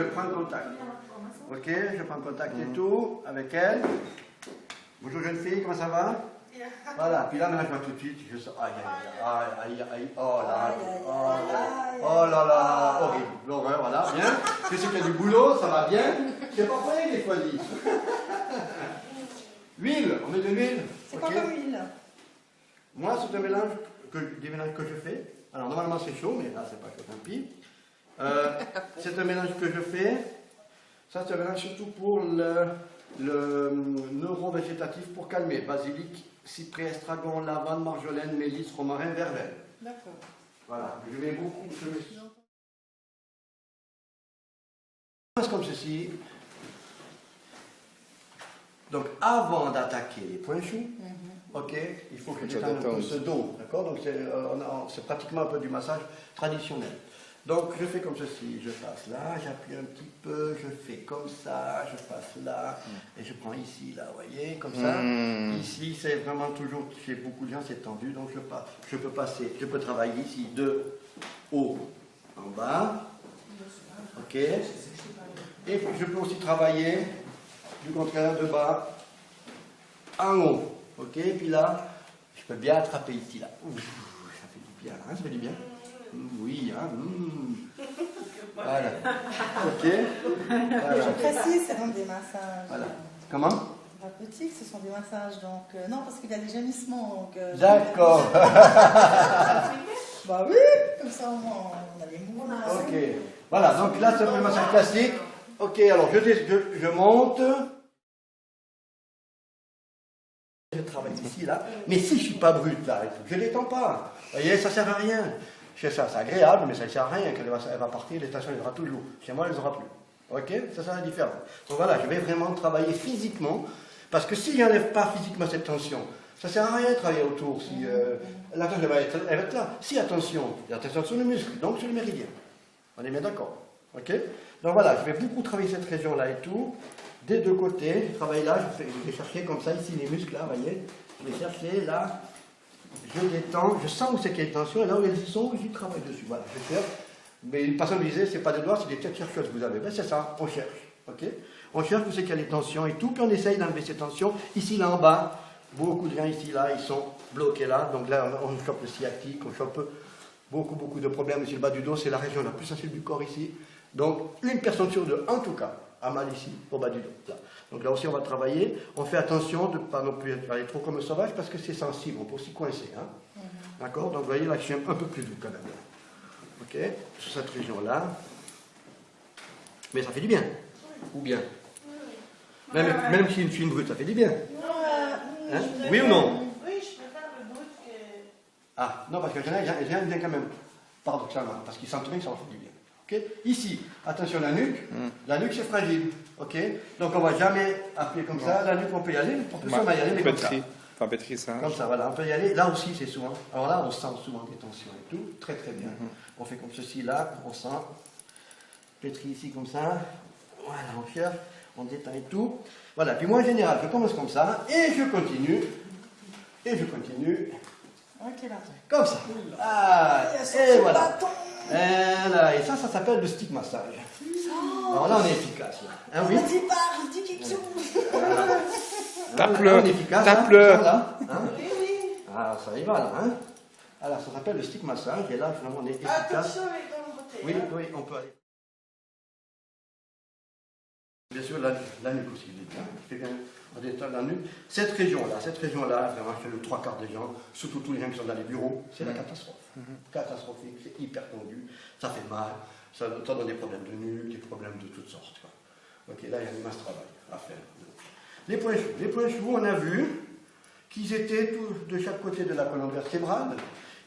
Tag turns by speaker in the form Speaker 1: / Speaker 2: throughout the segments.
Speaker 1: prends contact. Ok, je prends contact et tout avec elle. Bonjour jeune fille, comment ça va? Voilà, puis là maintenant je vois tout de suite, je sens, aïe, oh là, oh là là, horrible, l'horreur, voilà, bien. Je sais qu'il y a du boulot, ça va bien. Je sais pas pourquoi il est choisi. L'huile, on met de l'huile.
Speaker 2: C'est quoi comme huile?
Speaker 1: Moi, c'est un mélange des mélanges que je fais. Alors normalement c'est chaud, mais là c'est pas chaud, tant pis. C'est un mélange que je fais. Ça c'est un mélange surtout pour le neurovégétatif pour calmer. Basilic, cyprès, estragon, lavande, marjolaine, mélisse, romarin, verveine.
Speaker 2: D'accord.
Speaker 1: Voilà, je mets beaucoup de ceci. Comme ceci. Donc avant d'attaquer les points choux, ok, il faut que je détende un peu ce dos, d'accord? Donc c'est pratiquement un peu du massage traditionnel. Donc je fais comme ceci, je passe là, j'appuie un petit peu, je fais comme ça, je passe là, et je prends ici, là, vous voyez, comme ça. Ici, c'est vraiment toujours, chez beaucoup de gens, c'est tendu, donc je peux passer, je peux travailler ici de haut en bas, ok, et je peux aussi travailler du contraire de bas en haut, ok, puis là, je peux bien attraper ici, là. Ouh, ça fait du bien, hein, ça fait du bien. Oui, hein. Voilà. Ok. Voilà.
Speaker 2: Je précise, c'est donc des massages.
Speaker 1: Voilà. Comment?
Speaker 2: Thérapeutiques, ce sont des massages, donc non, parce qu'il y a des gémissements.
Speaker 1: D'accord.
Speaker 2: Bah oui, comme ça on a des mouvements.
Speaker 1: Ok. Voilà, donc là c'est un massage classique. Ok, alors je monte. Je travaille ici, là. Mais si je ne suis pas brut, là, je ne détends pas. Vous voyez, ça ne sert à rien. Chez ça, c'est agréable, mais ça ne sert à rien. Quand elle va partir, les tensions, il y aura toujours. Chez moi, elle ne aura plus. Ok? Ça, c'est la différence. Donc voilà, je vais vraiment travailler physiquement. Parce que si je n'enlève pas physiquement cette tension, ça ne sert à rien de travailler autour. Si, la tension, elle va être là. Si, attention, il y a attention sur le muscle, donc sur le méridien. On est bien d'accord. Ok? Donc voilà, je vais beaucoup travailler cette région-là et tout. Des deux côtés, je travaille là, je vais chercher comme ça, ici, les muscles, là, vous voyez. Je vais chercher là. Je détends, je sens où c'est qu'il y a une tension, et là où elles y sont, j'y travaille dessus. Voilà, je cherche. Mais une personne me disait, c'est pas des doigts, c'est des têtes chercheuses que vous avez. Ben c'est ça, on cherche. Ok? On cherche où c'est qu'il y a les tensions et tout, puis on essaye d'enlever ces tensions. Ici, là en bas, beaucoup de gens ici, là, ils sont bloqués là. Donc là, on chope le sciatique, on chope beaucoup de problèmes ici. Le bas du dos, c'est la région la plus sensible du corps ici. Donc, une personne sur deux, en tout cas, a mal ici, au bas du dos. Là. Donc là aussi, on va travailler. On fait attention de ne pas non plus aller trop comme un sauvage parce que c'est sensible, on peut aussi coincer. Hein. D'accord? Donc vous voyez, là, je suis un peu plus doux quand même. Ok? Sur cette région-là. Mais ça fait du bien. Ou bien? Même si je suis une brute, ça fait du bien. Hein? Oui ou non?
Speaker 3: Oui, je préfère le brut que...
Speaker 1: Ah, non, parce que j'aime bien quand même, paradoxalement, parce qu'ils sentent bien que ça leur fait du bien. Okay. Ici, attention la nuque c'est fragile. Okay. Donc on ne va jamais appuyer comme ça. La nuque, on peut y aller, on peut sûrement y aller, mais comme ça.
Speaker 4: Pétrissage.
Speaker 1: Comme ça, voilà, on peut y aller. Là aussi, c'est souvent. Alors là, on sent souvent des tensions et tout. Très bien. On fait comme ceci, là, on sent. Pétri ici, comme ça. Voilà, on cherche, on détend et tout. Voilà, puis moi, en général, je commence comme ça, et je continue.
Speaker 2: Ok, là.
Speaker 1: Comme ça. Ah, et voilà. Et ça s'appelle le stick massage. Alors là, on est efficace. Là. Hein, oui.
Speaker 2: Je dis quelque chose.
Speaker 4: Tape-le.
Speaker 1: On est efficace.
Speaker 4: Tape-le.
Speaker 1: Hein, ah, ça y va là. Hein. Alors, ça s'appelle le stick massage. Et là, finalement, on est efficace.
Speaker 3: Attention avec ton côté.
Speaker 1: Oui, on peut aller. Bien sûr, la nuque aussi. On détend la nuque. Cette région-là, vraiment, chez le 3/4 des gens, surtout tous les gens qui sont dans les bureaux, c'est la catastrophe. Catastrophique, c'est hyper tendu, ça fait mal, ça donne des problèmes de nuque, des problèmes de toutes sortes. Quoi. Ok, là, il y a un immense travail à faire. Les points choux, on a vu qu'ils étaient tous de chaque côté de la colonne vertébrale.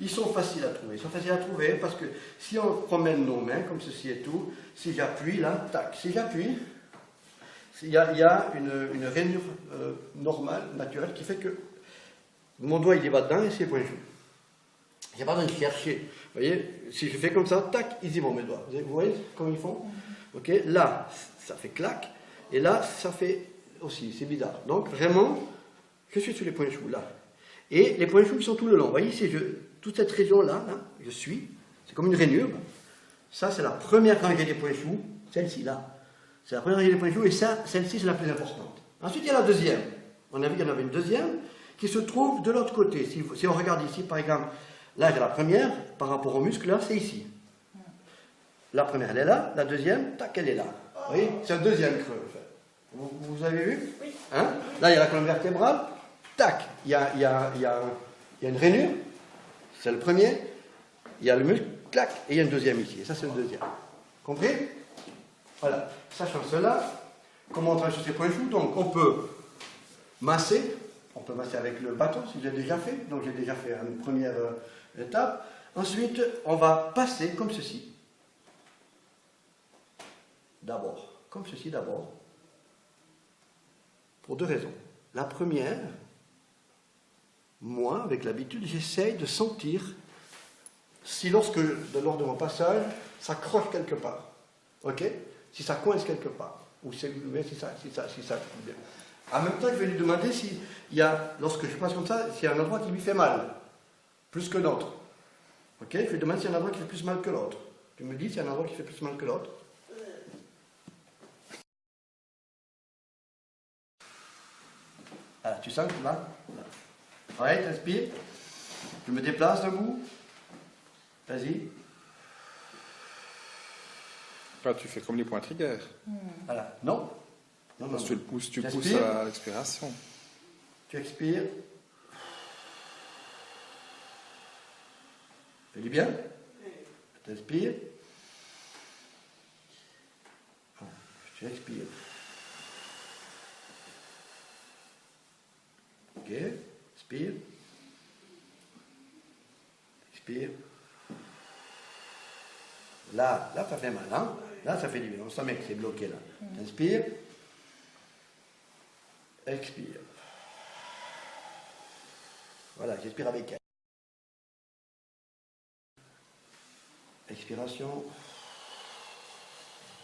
Speaker 1: Ils sont faciles à trouver. Ils sont faciles à trouver parce que si on promène nos mains, comme ceci et tout, si j'appuie là, tac, si j'appuie, il y a une rainure normale, naturelle, qui fait que mon doigt il va dedans et c'est point choux. Il n'y a pas besoin de chercher. Vous voyez, si je fais comme ça, tac, ils y vont mes doigts. Vous voyez comment ils font? Ok, là, ça fait clac, et là, ça fait aussi, c'est bizarre. Donc vraiment, je suis sur les points choux là. Et les points choux ils sont tout le long. Vous voyez, ici, toute cette région-là, là, je suis, c'est comme une rainure. Ça, c'est la première rangée des points choux. Celle-ci, là. C'est la première région des points chauds, et ça, celle-ci, c'est la plus importante. Ensuite, il y a la deuxième. On a vu qu'il y en avait une deuxième qui se trouve de l'autre côté. Si on regarde ici, par exemple, là, j'ai la première, par rapport au muscle, là, c'est ici. La première, elle est là. La deuxième, tac, elle est là. Vous voyez, c'est un deuxième creux, en fait. Vous avez vu?
Speaker 3: Oui.
Speaker 1: Hein? Là, il y a la colonne vertébrale. Tac, il y a une rainure. C'est le premier. Il y a le muscle, clac, et il y a une deuxième ici. Et ça, c'est le deuxième. Compris? Voilà. Sachant cela, comment on travaille sur ces points chauds? Donc, on peut masser. On peut masser avec le bâton, si j'ai déjà fait. Donc, j'ai déjà fait une première étape. Ensuite, on va passer comme ceci. D'abord. Comme ceci, d'abord. Pour deux raisons. La première, moi, avec l'habitude, j'essaye de sentir si lors de mon passage, ça croche quelque part. Ok? Si ça coince quelque part. Ou si ça bien. En même temps, je vais lui demander s'il y a, lorsque je passe comme ça, s'il y a un endroit qui lui fait mal. Plus que d'autres. Ok? Je vais lui demander s'il y a un endroit qui fait plus mal que l'autre. Tu me dis s'il y a un endroit qui fait plus mal que l'autre. Voilà, tu sens que là? Ouais, t'inspires. Je me déplace debout. Vas-y.
Speaker 4: Là, tu fais comme les points trigger.
Speaker 1: Voilà. Non. Non, non.
Speaker 4: Tu le pousses, tu pousses
Speaker 1: T'inspires.
Speaker 4: à l'expiration.
Speaker 1: Tu expires. Fais du bien. T'inspires. Tu expires. Ok. Expire. Expire. Là, ça fait mal, hein? Là, ça fait du bien. On sent bien que c'est bloqué, là. Inspire. Expire. Voilà, j'expire avec elle. Expiration.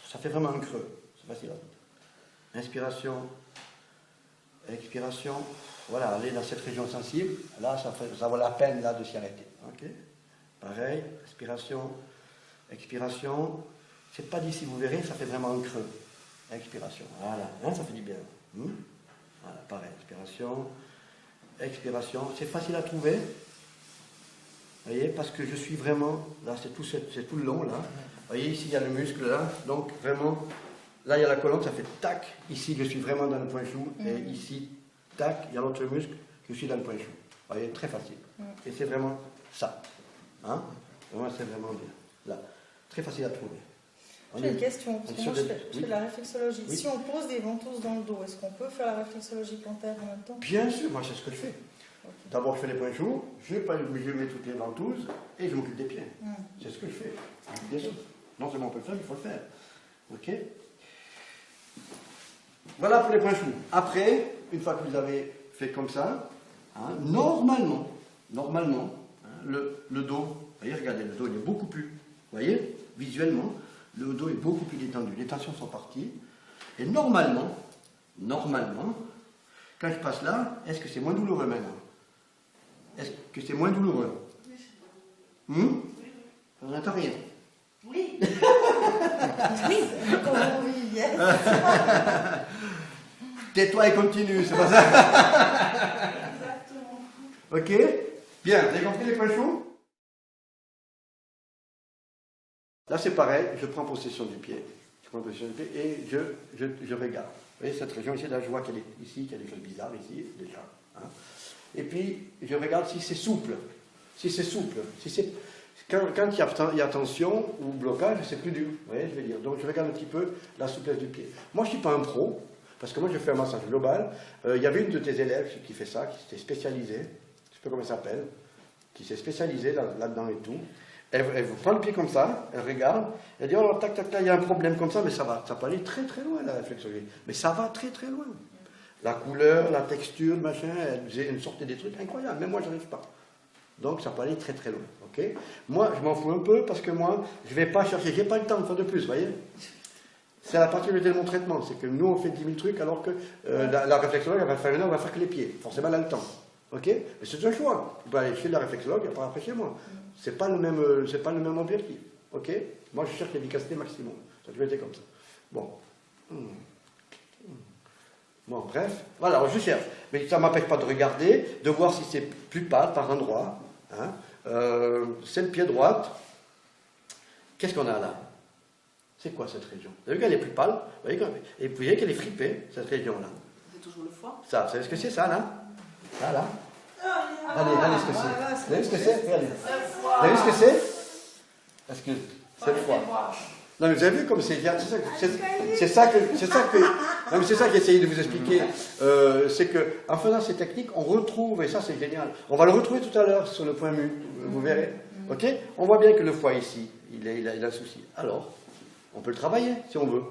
Speaker 1: Ça fait vraiment un creux. C'est facile. Inspiration. Expiration. Voilà, aller dans cette région sensible. Là, ça vaut la peine là, de s'y arrêter. Ok? Pareil. Inspiration. Expiration. C'est pas d'ici, vous verrez, ça fait vraiment un creux. Expiration. Voilà, hein, ça fait du bien. Voilà, pareil. Inspiration. Expiration. C'est facile à trouver. Vous voyez, parce que je suis vraiment, là c'est tout le long là. Vous voyez, ici il y a le muscle là, donc vraiment, là il y a la colonne, ça fait tac. Ici je suis vraiment dans le point chou, et ici, tac, il y a l'autre muscle, je suis dans le point chou. Vous voyez, très facile. Et c'est vraiment ça. Hein? Vraiment, c'est vraiment bien. Là, très facile à trouver.
Speaker 2: J'ai une question, parce que moi je fais de la réflexologie.
Speaker 1: Oui.
Speaker 2: Si on pose des ventouses dans le dos, est-ce qu'on peut faire la réflexologie plantaire en même temps?
Speaker 1: Bien sûr, moi c'est ce que je fais. D'abord, je fais les points chauds, je mets toutes les ventouses et je m'occupe des pieds. C'est ce que je fais. Bien sûr. Non seulement on peut le faire, il faut le faire. Ok? Voilà pour les points chauds. Après, une fois que vous avez fait comme ça, hein, normalement, hein, le dos, vous voyez, regardez, le dos il est beaucoup plus, vous voyez, visuellement, le dos est beaucoup plus détendu. Les tensions sont parties. Et normalement, quand je passe là, est-ce que c'est moins douloureux maintenant? Est-ce que c'est moins douloureux? On n'entend rien.
Speaker 3: Oui.
Speaker 2: Oui, yes.
Speaker 1: Tais-toi et continue, c'est pas ça?
Speaker 3: Exactement.
Speaker 1: Ok? Bien, vous avez compris les points chauds? Là c'est pareil, je prends possession du pied. Je prends possession du pied et je regarde. Vous voyez cette région ici, là je vois qu'elle est ici, qu'il y a des choses bizarres ici, déjà. Hein? Et puis, je regarde si c'est souple. Si c'est souple. Si c'est... Quand il y a tension ou blocage, c'est plus dur. Vous voyez, je vais dire. Donc, je regarde un petit peu la souplesse du pied. Moi, je ne suis pas un pro, parce que moi, je fais un massage global. Il y avait une de tes élèves qui fait ça, qui s'était spécialisée, je ne sais pas comment elle s'appelle, qui s'est spécialisée là-dedans et tout. Elle vous prend le pied comme ça, elle regarde, elle dit, oh, tac, tac, tac, il y a un problème comme ça, mais ça peut aller très, très loin, la réflexologie. Mais ça va très, très loin. La couleur, la texture, machin, elle me sortait des trucs incroyables. Même moi, je n'arrive pas. Donc, ça peut aller très très loin. Okay, moi, je m'en fous un peu parce que moi, je ne vais pas chercher. Je n'ai pas le temps de faire de plus, vous voyez. C'est la particularité de mon traitement. C'est que nous, on fait 10 000 trucs alors que la réflexologue, elle va faire une heure, elle va faire que les pieds. Forcément, elle a le temps. Ok? Mais c'est un choix. Vous pouvez aller chez la réflexologue et après chez moi. Ce n'est pas le même objectif. Ok? Moi, je cherche l'efficacité maximum. Ça doit être comme ça. Bon. Bon, bref. Voilà, alors je cherche. Mais ça ne m'empêche pas de regarder, de voir si c'est plus pâle par endroit. Hein. C'est le pied droit. Qu'est-ce qu'on a là? C'est quoi cette région? Vous avez vu qu'elle est plus pâle? Et vous voyez qu'elle est fripée, cette région-là.
Speaker 3: C'est toujours le foie.
Speaker 1: Ça, vous savez ce que c'est ça, là? Là, là. Regardez ce que c'est. Vous avez vu ce que c'est? Regardez. Vous avez vu ce que c'est? Parce que c'est le foie. Non, mais vous avez vu comme c'est ça que non, mais c'est ça que j'essayais de vous expliquer. C'est que en faisant ces techniques, on retrouve, et ça c'est génial, on va le retrouver tout à l'heure sur le point mu, vous verrez. Ok? On voit bien que le foie ici, il a un souci. Alors, on peut le travailler si on veut.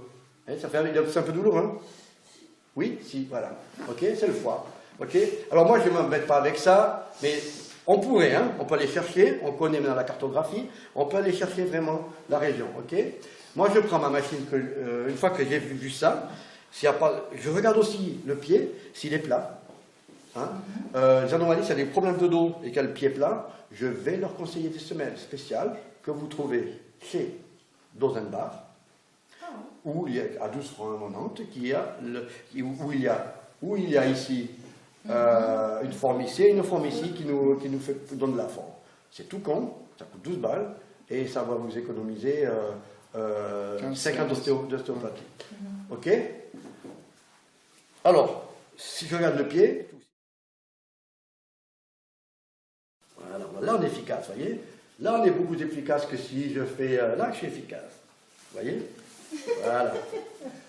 Speaker 1: C'est un peu douloureux, hein? Oui, si, voilà. Ok, c'est le foie. Ok? Alors moi je ne m'embête pas avec ça, mais on pourrait, hein? On peut aller chercher, on connaît maintenant la cartographie, on peut aller chercher vraiment la région. Ok? Moi je prends ma machine, une fois que j'ai vu ça, s'il y a pas, je regarde aussi le pied, s'il est plat. Hein? Les anomalies, s'il y a des problèmes de dos et qu'il y a le pied plat, je vais leur conseiller des semelles spéciales que vous trouvez chez Dosenbach, où il y a à 12 francs 90, où il y a ici une forme ici et une forme ici qui nous donne la forme. C'est tout con, ça coûte 12 balles et ça va vous économiser 50 d'ostéopathie. Ok? Alors, si je regarde le pied, voilà, là on est efficace, vous voyez? Là on est beaucoup plus efficace que si je fais là, je suis efficace. Vous voyez? Voilà. Vous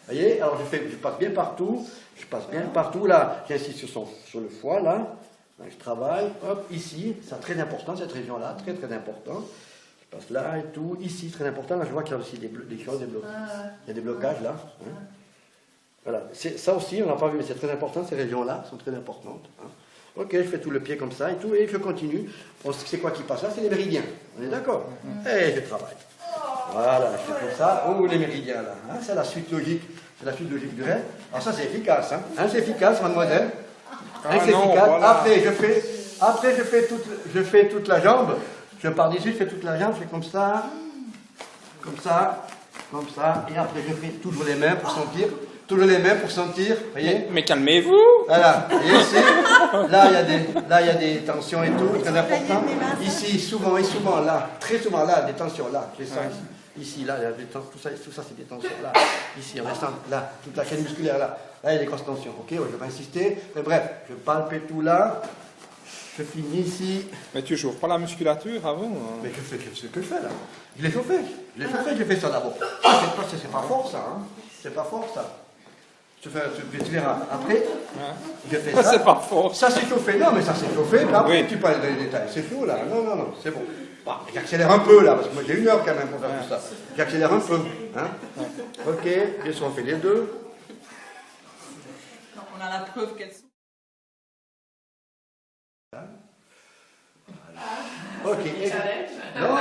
Speaker 1: voyez? Alors je passe bien partout. Je passe bien partout. Là, j'insiste sur le foie, là. Là. Je travaille. Hop, ici. C'est très important, cette région-là. Très, très important. Je passe là et tout. Ici, très important. Là, je vois qu'il y a aussi des choses, des blocages. Il y a des blocages, là. Hein. Voilà. Ça aussi, on n'a pas vu, mais c'est très important. Ces régions-là sont très importantes. Hein. Ok, je fais tout le pied comme ça et tout. Et je continue. C'est quoi qui passe là? C'est les méridiens. On est d'accord? Et je travaille. Voilà, je fais comme ça. Oh, les méridiens là. Hein, c'est la suite logique. C'est la suite logique du reste. Alors ça, c'est efficace. Hein, c'est efficace, mademoiselle. Hein, c'est efficace. Voilà. Après, je fais toute la jambe. Je pars d'ici, je fais toute la jambe. Je fais comme ça. Comme ça. Comme ça. Et après, je fais toujours les mains pour sentir. Toujours les mains pour sentir. Voyez?
Speaker 4: Mais calmez-vous.
Speaker 1: Voilà. Et ici, là, il y a des tensions et tout. Très important. Ici, souvent, là. Très souvent, là, des tensions. Là, j'ai ça ici. Ici, là, il y a des tensions, tout ça c'est des tensions. Là, ici, en restant, là, toute la chaîne musculaire, là. Là, il y a des grosses tensions. Ok, je vais pas insister. Mais bref, je palpe tout là. Je finis ici.
Speaker 4: Mais tu chauffes pas la musculature avant? Hein.
Speaker 1: Mais je fais ce que je fais là. Je l'ai chauffé. Je fais ça d'abord. C'est pas fort ça. Hein. C'est pas fort ça. Tu verras. Après, je fais ça.
Speaker 4: C'est pas fort.
Speaker 1: Ça c'est chauffé. Non, mais ça c'est chauffé. Mais après,
Speaker 4: oui.
Speaker 1: tu peux aller dans les détails. C'est chaud là. Non, c'est bon. Bah, j'accélère un peu là, parce que moi j'ai 1 heure quand même pour faire tout ça. J'accélère un peu. Hein. Ok, bien sûr, on fait les deux.
Speaker 2: Donc on a la preuve qu'elles sont.
Speaker 1: Ok. Non,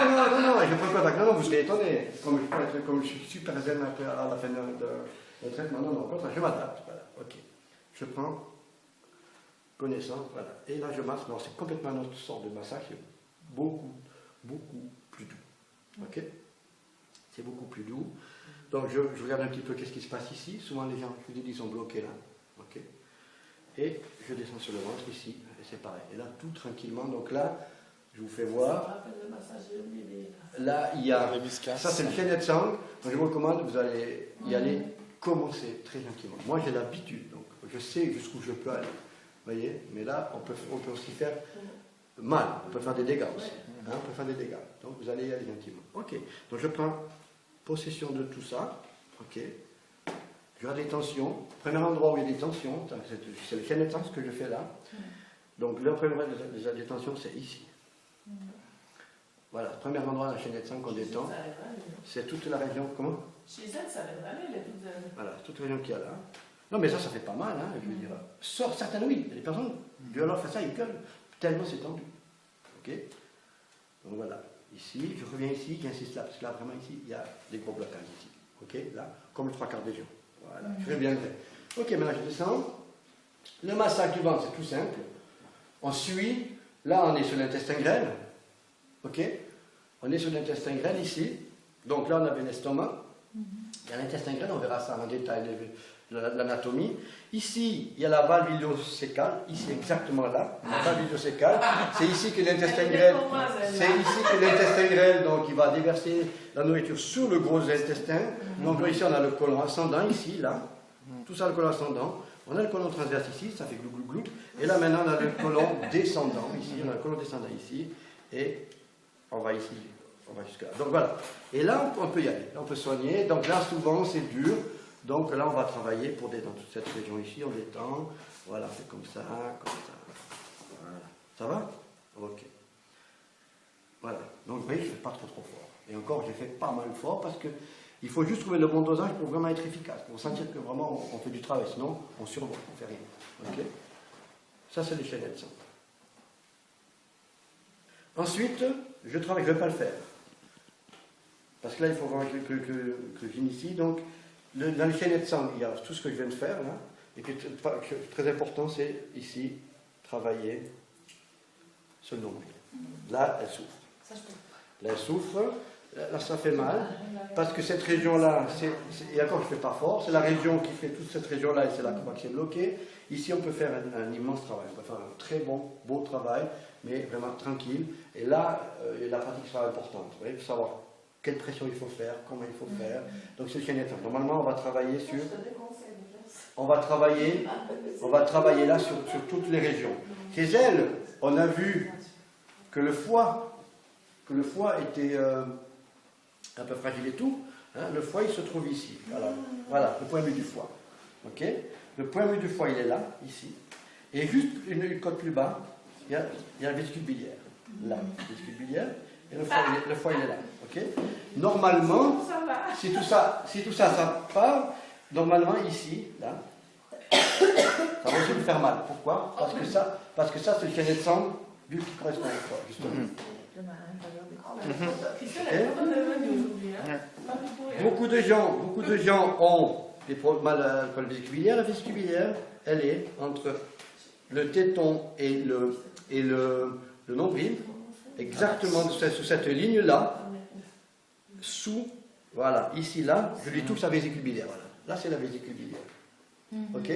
Speaker 1: je prends pas d'accord. Non, vous serez étonné. Comme je suis super zen à la fin de traitement. Non, comme ça, je m'adapte. Voilà. Ok. Je prends connaissance. Voilà. Et là, je masse. Non, c'est complètement une autre sorte de massage. C'est beaucoup plus doux. Ok? C'est beaucoup plus doux. Donc, je regarde un petit peu qu'est-ce qui se passe ici. Souvent, les gens, je vous dis, ils sont bloqués là. Ok? Et je descends sur le ventre ici. Et c'est pareil. Et là, tout tranquillement. Donc là, je vous fais voir. Là, il y a. Ça, c'est le chaînet de sang. Donc, je vous recommande, vous allez y aller, commencer très gentiment. Moi, j'ai l'habitude. Donc, je sais jusqu'où je peux aller. Vous voyez? Mais là, on peut aussi faire mal. On peut faire des dégâts aussi. Hein, on peut faire des dégâts. Donc, vous allez y aller gentiment. Ok. Donc, je prends possession de tout ça. Ok. Je regarde les tensions. Premier endroit où il y a des tensions, c'est le chaînet de sang, ce que je fais là. Donc, le premier endroit des tensions, c'est ici. Voilà, le premier endroit dans la chaîne de sang qu'on détend, c'est toute la région. Comment?
Speaker 3: Chez elle, ça va aller, les petites.
Speaker 1: Voilà, toute la région qu'il y a là. Non, mais ça fait pas mal, hein, je veux dire. Certaines, oui, il y a des personnes, Dieu leur fait ça, ils gueulent, tellement c'est tendu. Ok? Donc voilà, ici, je reviens ici, j'insiste là, parce que là, vraiment, ici, il y a des gros blocages ici. Ok? Là, comme le 3/4 des gens. Voilà, je reviendrai. Ok, maintenant je descends. Le massage du ventre, c'est tout simple. On suit, là, on est sur l'intestin grêle. Ok? On est sur l'intestin grêle ici. Donc là, on avait l'estomac. Il y a l'intestin grêle, on verra ça en détail, l'anatomie. Ici, il y a la valve iléocécale, ici exactement là, la valve iléocécale. C'est ici que l'intestin grêle, donc il va déverser la nourriture sur le gros intestin. Donc ici, on a le côlon ascendant, ici, là. Tout ça, le côlon ascendant. On a le côlon transverse ici, ça fait glou glou glou. Et là, maintenant, on a le côlon descendant, ici. On a le côlon descendant ici. Et on va ici. On va jusque là. Donc voilà. Et là, on peut y aller. Là, on peut soigner. Donc là, souvent, c'est dur. Donc là, on va travailler pour détendre toute cette région ici. On détend. Voilà, c'est comme ça, comme ça. Voilà. Ça va? Ok. Voilà. Donc vous voyez, je ne fais pas trop fort. Et encore, j'ai fait pas mal fort parce que il faut juste trouver le bon dosage pour vraiment être efficace. Pour sentir que vraiment, on fait du travail. Sinon, on survole, on ne fait rien. Ok? Ça, c'est les chaînettes de sang. Ensuite, je travaille, je ne vais pas le faire. Parce que là, il faut vraiment que j'initie. Donc, dans les chaînettes de sang, il y a tout ce que je viens de faire, là. Et que très important, c'est ici, travailler sur le nombril. Là, elle souffre. Là, elle souffre. Là, ça fait mal. Parce que cette région-là, et encore, je ne fais pas fort, c'est la région qui fait toute cette région-là, et c'est là que c'est bloqué. Ici, on peut faire un immense travail. On peut faire un très beau travail, mais vraiment tranquille. Et là, la pratique sera importante. Vous voyez, pour savoir quelle pression il faut faire, comment il faut faire. Donc c'est le chaînettes. Normalement, on va travailler sur... On va travailler là sur toutes les régions. Chez elle, on a vu que le foie était un peu fragile et tout. Hein, le foie, il se trouve ici. Voilà, le point de vue du foie. Ok? Le point de vue du foie, il est là, ici. Et juste une côte plus bas, il y a la vésicule biliaire. Là, la vésicule biliaire. Et le foie, il est là. Ok? Normalement, si tout ça part, normalement, ici, là, ça va aussi lui faire mal. Pourquoi? Parce que ça, c'est le chaînet de sang du qui correspond au foie, justement. Beaucoup de gens ont des mal à la vésicule biliaire. La vésicule biliaire, elle est entre le téton et le nombril, exactement sous cette ligne-là, voilà, ici, là, je lui touche la vésicule biliaire. Voilà. Là, c'est la vésicule biliaire. Ok?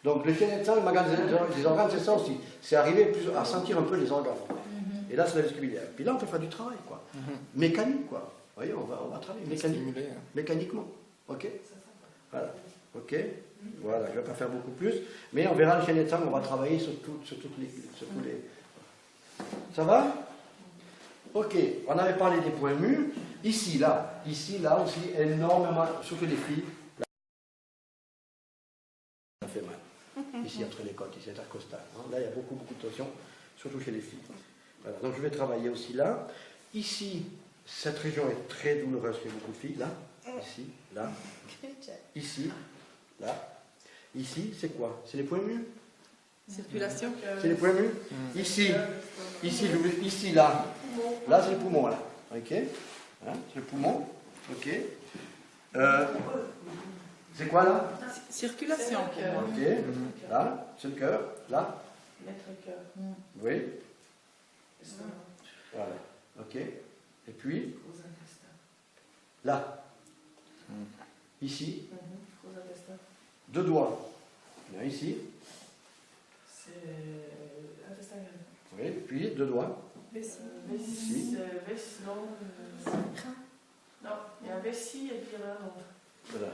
Speaker 1: Donc, le chaînet de sang, le magasin des organes, c'est ça aussi. C'est arriver à sentir un peu les organes. Et là, c'est la vésicule biliaire. Puis là, on peut faire du travail, quoi. Mécanique, quoi. Vous voyez, on va travailler mécaniquement. Ok? Voilà. Ok? Voilà, je ne vais pas faire beaucoup plus. Mais on verra le chaînet de sang, on va travailler sur tous les... Ça va? Ok, on avait parlé des points mûrs. Ici, là aussi, énormément, surtout les filles, là, ça fait mal. Ici, entre les côtes, ici, c'est intercostal. Là, il y a beaucoup de tension, surtout chez les filles. Voilà, donc je vais travailler aussi là. Ici, cette région est très douloureuse chez beaucoup de filles. Là, ici, là, ici, là. Ici, c'est quoi? C'est les points mûrs?
Speaker 2: Circulation.
Speaker 1: C'est les points mûrs? Ici, là. Là, c'est le poumon, là. Ok? Hein, c'est le poumon. Ok. C'est quoi, là?
Speaker 2: Circulation.
Speaker 1: Ok. Là, c'est le cœur. Là. Oui. Voilà. Ok. Et puis, là. Ici. Deux doigts. Là, ici.
Speaker 3: C'est l'intestin grêle.
Speaker 1: Oui. Puis, deux doigts.
Speaker 3: Vessie. Non, il y a vessie et puis il y en a un autre.
Speaker 1: Voilà.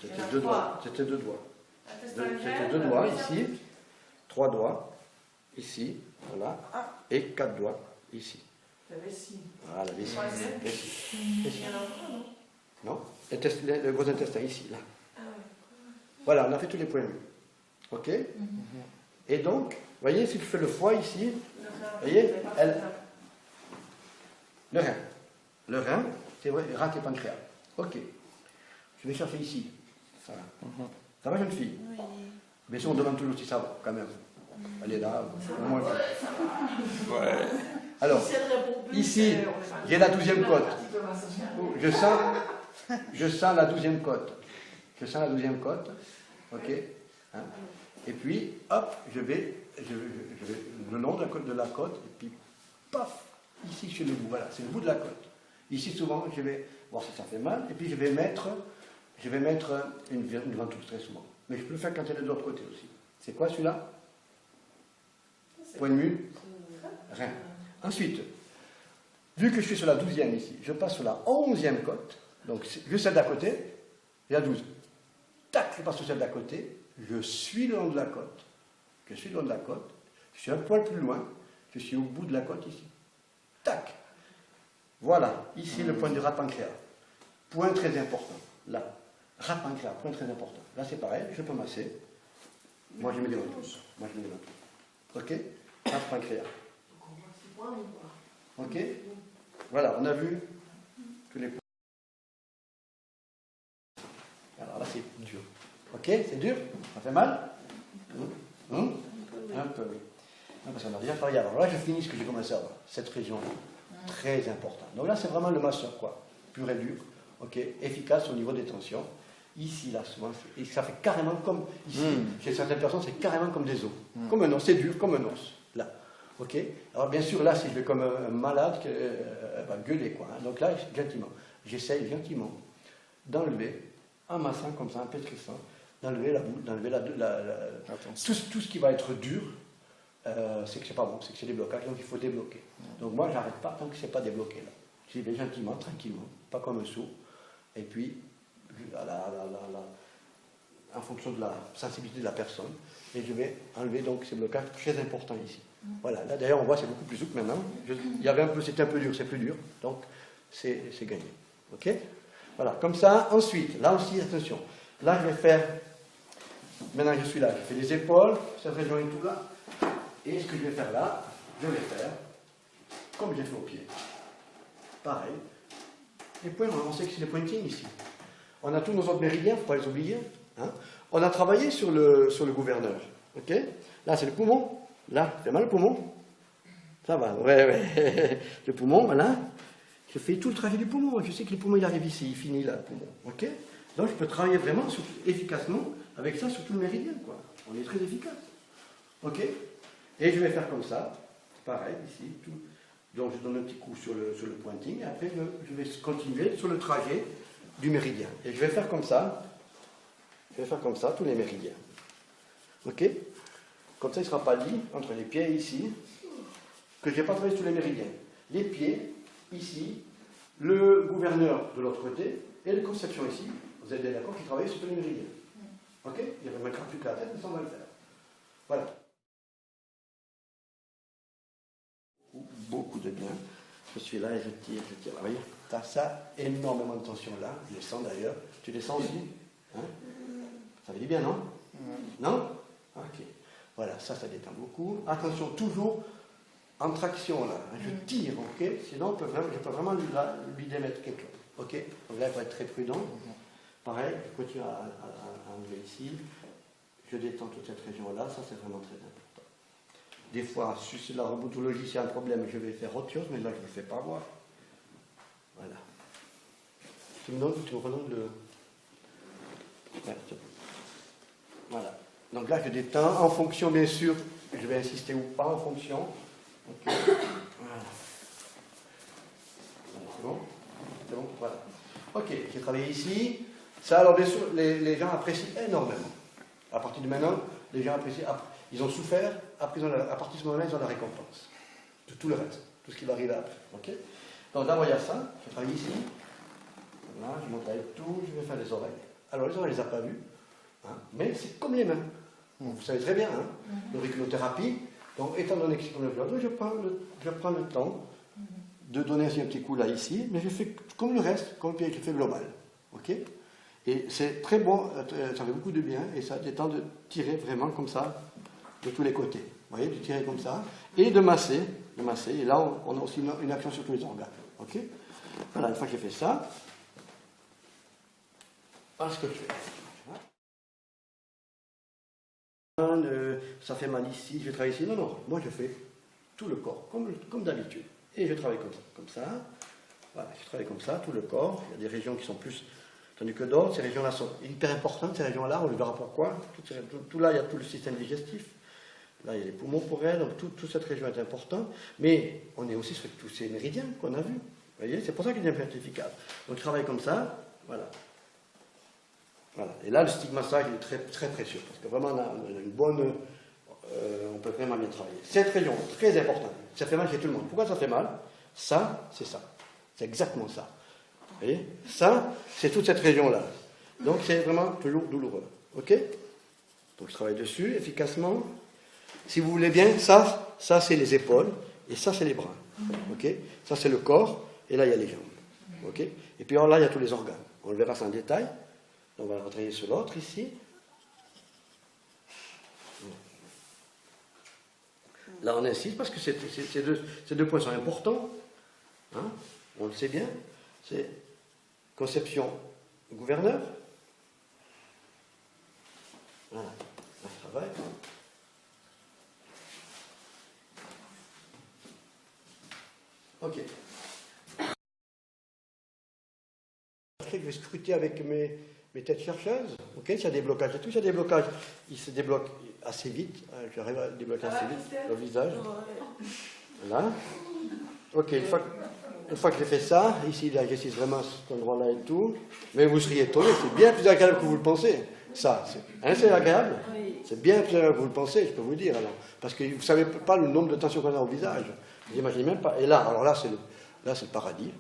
Speaker 1: C'était deux doigts. C'était deux doigts.
Speaker 3: Intestin grêle.
Speaker 1: C'était deux doigts ici. Trois doigts. Ici. Voilà. Et quatre doigts ici.
Speaker 3: La vessie.
Speaker 1: Voilà, la vessie.
Speaker 3: Vessie. Il y en a un, non?
Speaker 1: Non. Le gros intestin ici, là.
Speaker 3: Ah ouais.
Speaker 1: Voilà, on a fait tous les points mûrs. Ok? Et donc, vous voyez, si je fais le foie ici, vous voyez, le rein. Le rein, c'est vrai, le rate et pancréas. Ok. Je vais chercher ici. Ça va. Ça va, jeune fille?
Speaker 2: Oui.
Speaker 1: Bien sûr, on demande toujours si ça va, quand même. Elle est là, au moins.
Speaker 4: Ouais.
Speaker 1: Alors, ici, j'ai la 12e côte. Je sens la 12e côte. Je sens la 12e côte. Ok. Hein? Et puis, hop, je vais le long de la côte, et puis, paf, ici chez le bout. Voilà, c'est le bout de la côte. Ici, souvent, je vais voir si ça fait mal, et puis je vais mettre une ventouse très souvent. Mais je peux le faire quand elle est de l'autre côté aussi. C'est quoi celui-là? Point de mule? Rien. Ensuite, vu que je suis sur la 12e ici, je passe sur la 11e côte, donc juste celle d'à côté, et la 12. Tac, je passe sur celle d'à côté, je suis le long de la côte, je suis un poil plus loin, je suis au bout de la côte ici. Tac. Voilà, ici le point du rat pancréas. Point très important, là. Rat pancréas, point très important. Là c'est pareil, je peux masser. Moi je mets des ventouses. Ok? Rat pancréas. Ok? Voilà, on a vu tous les points. Alors là c'est dur. Ok? C'est dur? Ça fait mal? Un peu, oui. Non, parce qu'on a déjà travaillé. Alors là je finis ce que j'ai commencé à voir. Cette région-là. Très important. Donc là, c'est vraiment le masseur, quoi. Pur et dur, ok, efficace au niveau des tensions. Ici, là, souvent, et ça fait carrément comme, ici, chez certaines personnes, c'est carrément comme des os. Comme un os, c'est dur, comme un os, là. Ok. Alors, bien sûr, là, si je vais comme un malade, elle va gueuler, quoi. Hein. Donc là, gentiment, j'essaye gentiment d'enlever, en massant comme ça, en pétrissant, d'enlever la boule, d'enlever tout ce qui va être dur. C'est que c'est pas bon, c'est que c'est des blocages, donc il faut débloquer. Donc moi, j'arrête pas tant que c'est pas débloqué là. J'y vais gentiment, tranquillement, pas comme un sourd. Et puis, en fonction de la sensibilité de la personne, et je vais enlever donc ces blocages très importants ici. Voilà, là d'ailleurs on voit c'est beaucoup plus souple maintenant. C'était un peu dur, c'est plus dur, donc c'est gagné. Ok? Voilà, comme ça, ensuite, là aussi, attention, là je vais faire, maintenant je suis là, je fais les épaules, cette région et tout là. Et ce que je vais faire là, je vais faire comme j'ai fait au pied. Pareil. Les points, on sait que c'est les pointings ici. On a tous nos autres méridiens, il ne faut pas les oublier. Hein. On a travaillé sur le gouverneur. Ok? Là, c'est le poumon. Là, c'est mal le poumon? Ça va, ouais. Le poumon, voilà. Je fais tout le travail du poumon. Je sais que le poumon, il arrive ici, il finit là, le poumon. Ok? Donc, je peux travailler vraiment efficacement avec ça sur tout le méridien, quoi. On est très efficace. Ok? Et je vais faire comme ça, pareil, ici, tout. Donc je donne un petit coup sur le pointing, et après je vais continuer sur le trajet du méridien. Et je vais faire comme ça, tous les méridiens. Ok? Comme ça, il ne sera pas dit, entre les pieds ici, que je n'ai pas travaillé sur les méridiens. Les pieds, ici, le gouverneur de l'autre côté, et les conceptions ici, vous êtes bien d'accord, qui travaillent sur tous les méridiens. Ok? Il ne remettra plus que la tête, mais ça, on va le faire. Voilà. Beaucoup de bien. Je suis là et je tire. Vous voyez, tu as ça, énormément de tension là. Je les sens d'ailleurs. Tu les sens aussi? Hein? Ça fait du bien, non? Non? Ok. Voilà, ça détend beaucoup. Attention, toujours en traction là. Je tire, ok? Sinon, je peux vraiment lui démettre quelque chose. Ok? Donc là, il faut être très prudent. Pareil, je continue à enlever ici. Je détends toute cette région-là. Ça, c'est vraiment très important. Des fois, si c'est la reboutologie, c'est un problème, je vais faire autre chose, mais là, je ne le fais pas voir. Voilà. Tu me redonnes le... Ouais, c'est bon. Voilà. Donc là, je détends en fonction, bien sûr, je vais insister ou pas en fonction. Ok. Voilà. C'est bon? C'est bon? Voilà. Ok, j'ai travaillé ici. Ça, alors bien sûr, les gens apprécient énormément. À partir de maintenant, les gens apprécient. Ils ont souffert, après, à partir de ce moment-là, ils ont la récompense. De tout le reste, tout ce qui va arriver après. Okay? Donc d'abord, il y a ça, je travaille ici. Voilà, je monte avec tout, je vais faire les oreilles. Alors les oreilles, on ne les a pas vues, hein, mais c'est comme les mains. Vous savez très bien, hein, l'auriculothérapie. Donc étant donné que c'est comme le bloc, je prends le temps de donner un petit coup là, ici, mais je fais comme le reste, comme le fait global. Ok? Et c'est très bon, ça fait beaucoup de bien, et ça détend de tirer vraiment comme ça, de tous les côtés. Vous voyez, de tirer comme ça, et de masser, et là on a aussi une action sur tous les organes. Ok? Voilà, une fois que j'ai fait ça, voilà ce que je fais. Ça fait mal ici, je vais travailler ici. Non, moi je fais tout le corps, comme d'habitude. Et je travaille comme ça. Voilà, je travaille comme ça, tout le corps. Il y a des régions qui sont plus tendues que d'autres. Ces régions-là sont hyper importantes, ces régions-là, on le verra pourquoi. Tout là, il y a tout le système digestif. Là, il y a les poumons pour elle, donc toute cette région est importante. Mais on est aussi sur tous ces méridiens qu'on a vus. Vous voyez, c'est pour ça qu'il devient plus efficace. Donc, je travaille comme ça, voilà. Voilà. Et là, le stick massage il est très, très précieux, parce que vraiment, on a une bonne... on peut vraiment bien travailler. Cette région, très importante, ça fait mal chez tout le monde. Pourquoi ça fait mal? Ça, c'est ça. C'est exactement ça. Vous voyez? Ça, c'est toute cette région-là. Donc, c'est vraiment toujours douloureux. OK? Donc, je travaille dessus efficacement. Si vous voulez bien, ça c'est les épaules, et ça, c'est les bras. OK? Ça, c'est le corps, et là, il y a les jambes. OK? Et puis, alors là, il y a tous les organes. On le verra ça en détail. On va retravailler sur l'autre, ici. Là, on insiste, parce que ces deux points sont importants. Hein? On le sait bien. C'est conception gouverneur. Voilà, là, je travaille. Ok. Je vais scruter avec mes têtes chercheuses. Ok, s'il y a des blocages et tout, s'il y a des blocages, ils se débloquent assez vite. J'arrive à débloquer assez vite le visage. Voilà. Ok, une fois que j'ai fait ça, ici, l'exercice vraiment cet endroit-là et tout, mais vous seriez étonné, c'est bien plus agréable que vous le pensez. Ça, c'est agréable. C'est bien plus agréable que vous le pensez, je peux vous dire. Alors, parce que vous ne savez pas le nombre de tensions qu'on a au visage. Vous n'imaginez même pas. Et là, alors là, c'est le paradis.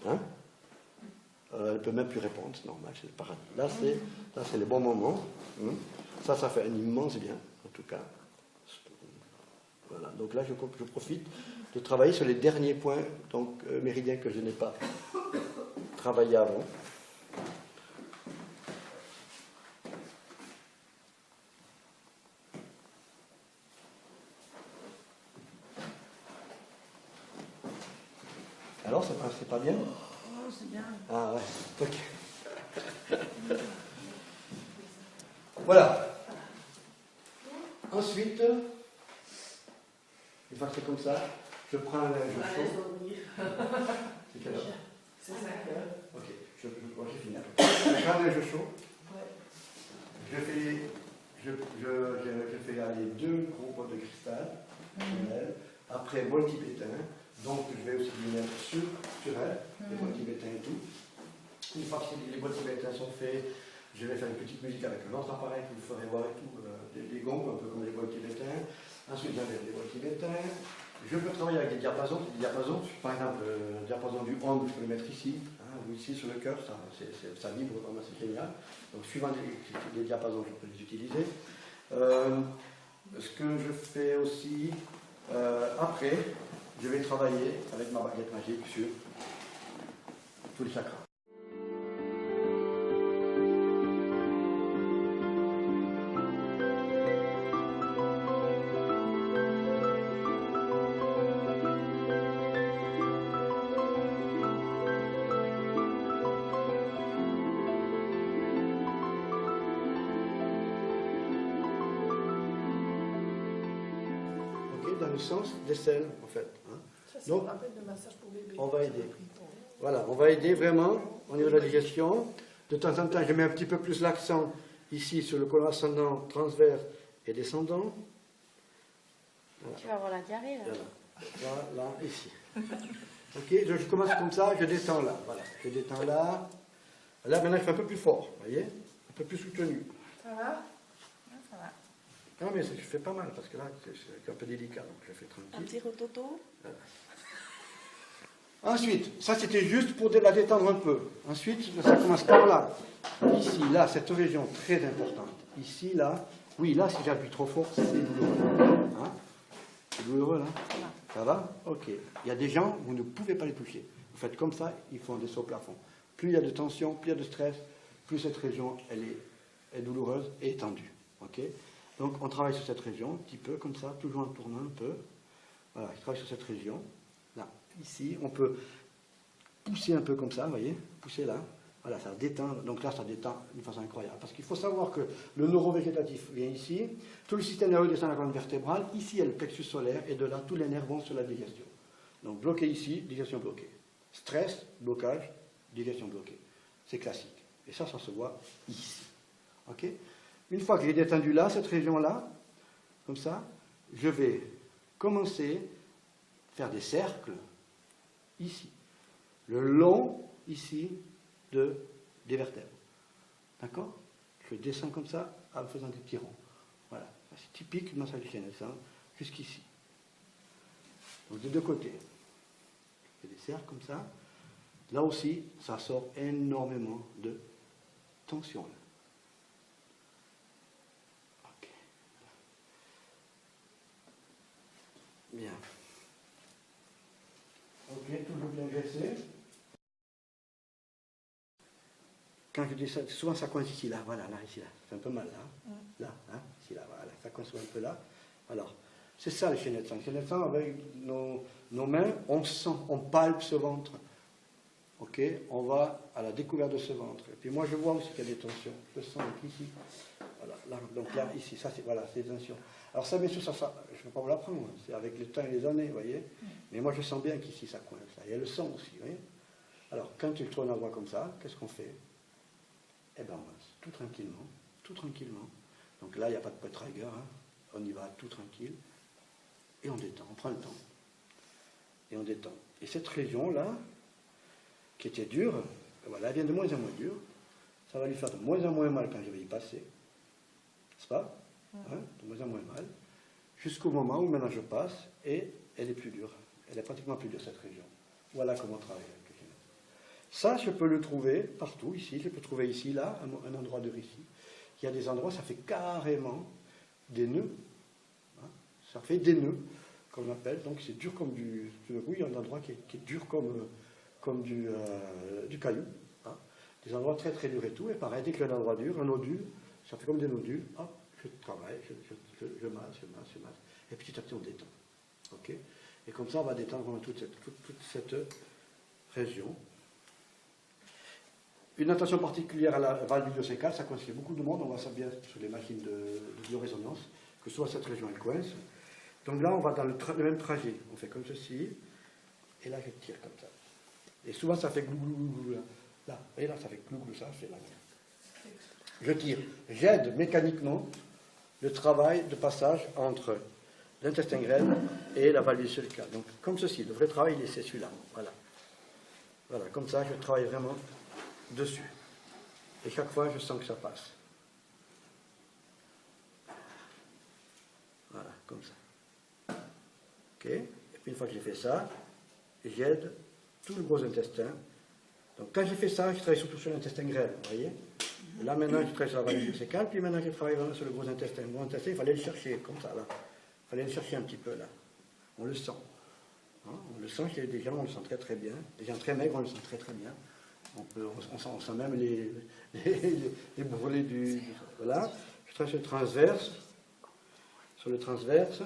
Speaker 1: Hein? Elle ne peut même plus répondre, c'est normal, c'est le paradis. Là, c'est les bons moments. Ça fait un immense bien, en tout cas. Voilà, donc là, je profite de travailler sur les derniers points donc, méridiens que je n'ai pas travaillé avant. Alors, c'est pas bien?
Speaker 2: Oh, c'est bien.
Speaker 1: Ah ouais, ok. Voilà. Ensuite, une fois que c'est comme ça, je prends un linge chaud. C'est quelle heure?
Speaker 3: C'est 5 heures.
Speaker 1: Ok, j'ai fini. Je prends un linge chaud. Je fais aller 2 gros pots de cristal. Après, bol tibétain. Donc, je vais aussi lui mettre sur elle, les bols tibétains et tout. Une fois que les bols tibétains sont faits, je vais faire une petite musique avec un autre appareil que vous ferez voir et tout, des gongs, un peu comme les bols tibétains. Ensuite, j'enlève les bols tibétains. Je peux travailler avec des diapasons. Par exemple, le diapason du ongle, je peux le mettre ici, hein, ou ici sur le cœur, ça vibre vraiment, c'est génial. Donc, suivant les diapasons, je peux les utiliser. Ce que je fais aussi, après, je vais travailler avec ma baguette magique sur tous les chakras. Dans le sens des selles, en fait. Hein. Donc,
Speaker 3: de massage pour bébé.
Speaker 1: on va aider. Voilà, on va aider vraiment au niveau de la digestion. De temps en temps, je mets un petit peu plus l'accent ici sur le côlon ascendant, transverse et descendant. Voilà.
Speaker 5: Tu vas avoir la diarrhée là.
Speaker 1: Voilà. Là, ici. Ok, je commence comme ça, je descends là. Voilà, je descends là. Là, maintenant, je fais un peu plus fort, vous voyez, un peu plus soutenu.
Speaker 3: Ça va?
Speaker 2: Ça va.
Speaker 1: Non, mais je fais pas mal, parce que là, c'est un peu délicat, donc je fais
Speaker 5: Un
Speaker 1: tranquille.
Speaker 5: petit rototo.
Speaker 1: Voilà. Ensuite, ça c'était juste pour la détendre un peu. Ensuite, ça commence par là. Ici, là, cette région très importante. Ici, là. Oui, là, si j'appuie trop fort, c'est douloureux. Hein? C'est douloureux, là? Ça va? Ok. Il y a des gens, vous ne pouvez pas les toucher. Vous faites comme ça, ils font des sauts au plafond. Plus il y a de tension, plus il y a de stress, plus cette région, elle est douloureuse et tendue. Ok? Donc, on travaille sur cette région, un petit peu comme ça, toujours en tournant un peu. Voilà, je travaille sur cette région. Là, ici, on peut pousser un peu comme ça, vous voyez, pousser là. Voilà, ça détend. Donc là, ça détend d'une façon incroyable. Parce qu'il faut savoir que le neurovégétatif vient ici, tout le système nerveux descend à la colonne vertébrale, ici, il y a le plexus solaire, et de là, tous les nerfs vont sur la digestion. Donc, bloqué ici, digestion bloquée. Stress, blocage, digestion bloquée. C'est classique. Et ça se voit ici. Ok? Une fois que j'ai détendu là, cette région-là, comme ça, je vais commencer à faire des cercles ici. le long, ici, des vertèbres. D'accord? Je descends comme ça, en faisant des petits ronds. Voilà. C'est typique du massage du Shinetsu, jusqu'ici. Donc, des deux côtés. Je fais des cercles comme ça. Là aussi, ça sort énormément de tension. Là. Ok. Bien. Ok, toujours bien graissé. Quand je dis ça, souvent ça coince ici, là, voilà, là, ici, là. C'est un peu mal, là. Là, hein, ici, là, voilà. Ça coince un peu là. Alors, c'est ça le Shinetsu. Le Shinetsu, avec nos mains, on sent, on palpe ce ventre. Ok, on va à la découverte de ce ventre. Et puis moi, je vois aussi qu'il y a des tensions. Je sens ici. Voilà, là, donc là, ici, ça, c'est voilà, c'est des tensions. Alors ça, bien sûr, ça je ne peux pas vous l'apprendre. C'est avec le temps et les années, vous voyez. Mais moi, je sens bien qu'ici, ça coince. Il y a le sang aussi, vous voyez. Alors, quand tu tournes la voix comme ça, qu'est-ce qu'on fait? Eh bien, on va tout tranquillement, tout tranquillement. Donc là, il n'y a pas de poitrailleur, hein. On y va tout tranquille. Et on détend, on prend le temps. Et on détend. Et cette région-là, qui était dure, voilà, elle vient de moins en moins dure. Ça va lui faire de moins en moins mal quand je vais y passer. N'est-ce pas? Hein, de moins en moins mal. Jusqu'au moment où maintenant je passe et elle est plus dure. Elle est pratiquement plus dure, cette région. Voilà comment on travaille avec le Shinetsu. Ça, je peux le trouver partout, ici. Je peux trouver ici, là, un endroit dur ici. Il y a des endroits, ça fait carrément des nœuds. Hein, ça fait des nœuds, comme on appelle. Donc c'est dur comme du... Oui, il y a un endroit qui est dur comme du caillou. Hein. Des endroits très très durs et tout. Et pareil, dès qu'il y a un endroit dur, un nodule, ça fait comme des nodules. Hop, je travaille, je masse. Et petit à petit, on détend. Okay, et comme ça, on va détendre toute cette région. Une attention particulière à la valve iliocécale, ça coince beaucoup de monde. On voit ça bien sur les machines de biorésonance, que soit cette région, elle coince. Donc là, on va dans le même trajet. On fait comme ceci. Et là, je tire comme ça. Et souvent, ça fait glou, glou, glou, glou, là. Et là, ça fait glou, glou, ça fait là. Je tire. J'aide mécaniquement le travail de passage entre l'intestin grêle et la valve iliocécale. Donc, comme ceci. Le vrai travail, c'est celui-là. Voilà. Voilà, comme ça, je travaille vraiment dessus. Et chaque fois, je sens que ça passe. Voilà, comme ça. Ok. Et puis, une fois que j'ai fait ça, j'aide tout le gros intestin. Donc quand j'ai fait ça, je travaille surtout sur l'intestin grêle, vous voyez. Là maintenant, je travaille sur la valve iliocécale, puis maintenant je travaille vraiment sur le gros intestin. Le gros intestin, il fallait le chercher, comme ça, là. Il fallait le chercher un petit peu, là. On le sent. Hein, on le sent chez des gens, on le sent très très bien. Des gens très maigres, on le sent très très bien. On sent même les bourrelets du... Voilà. Je travaille sur le transverse. Sur le transverse.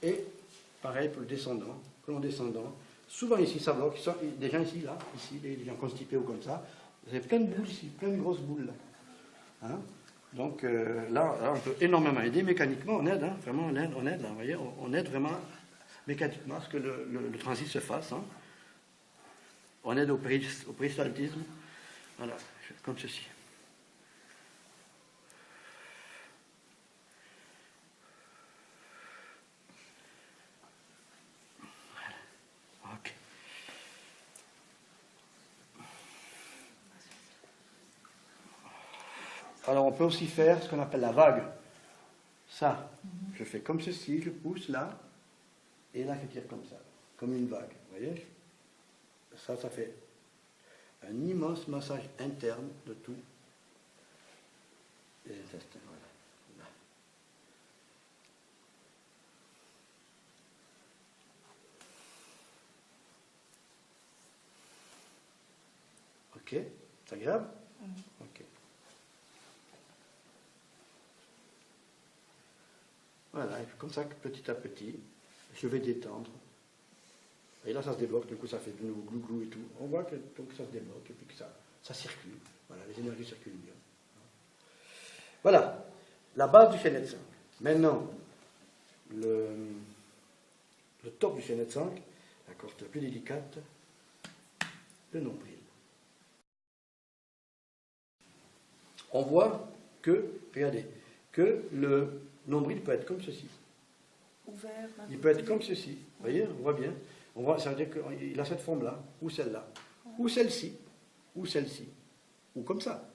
Speaker 1: Et pareil pour le descendant. Pour le descendant. Souvent ici, ça bloque. Des gens ici, là, ici, des gens constipés ou comme ça. Vous avez plein de boules ici, plein de grosses boules là. Hein? Donc là, on peut énormément aider mécaniquement. On aide, hein, vraiment, on aide là, vous voyez, on aide vraiment mécaniquement à ce que le transit se fasse. Hein. On aide au péristaltisme. Voilà, comme ceci. Ok. Alors on peut aussi faire ce qu'on appelle la vague. Ça, je fais comme ceci, je pousse là, et là je tire comme ça, comme une vague. Vous voyez? Ça fait un immense massage interne de tout les intestins. Voilà. Là. Ok, c'est agréable? Ok. Voilà, et puis comme ça, petit à petit, je vais détendre. Et là, ça se débloque, du coup, ça fait de nouveau glou-glou et tout. On voit que donc, ça se débloque et puis que ça circule. Voilà, les énergies circulent bien. Voilà, la base du Shinetsu. Maintenant, le top du Shinetsu, la corde la plus délicate, le nombril. On voit que, regardez, que le nombril peut être comme ceci.
Speaker 2: Ouvert.
Speaker 1: Il peut être comme ceci. Vous voyez, on voit bien. On voit, ça veut dire qu'il a cette forme-là, ou celle-là, ou celle-ci, ou celle-ci, ou comme ça,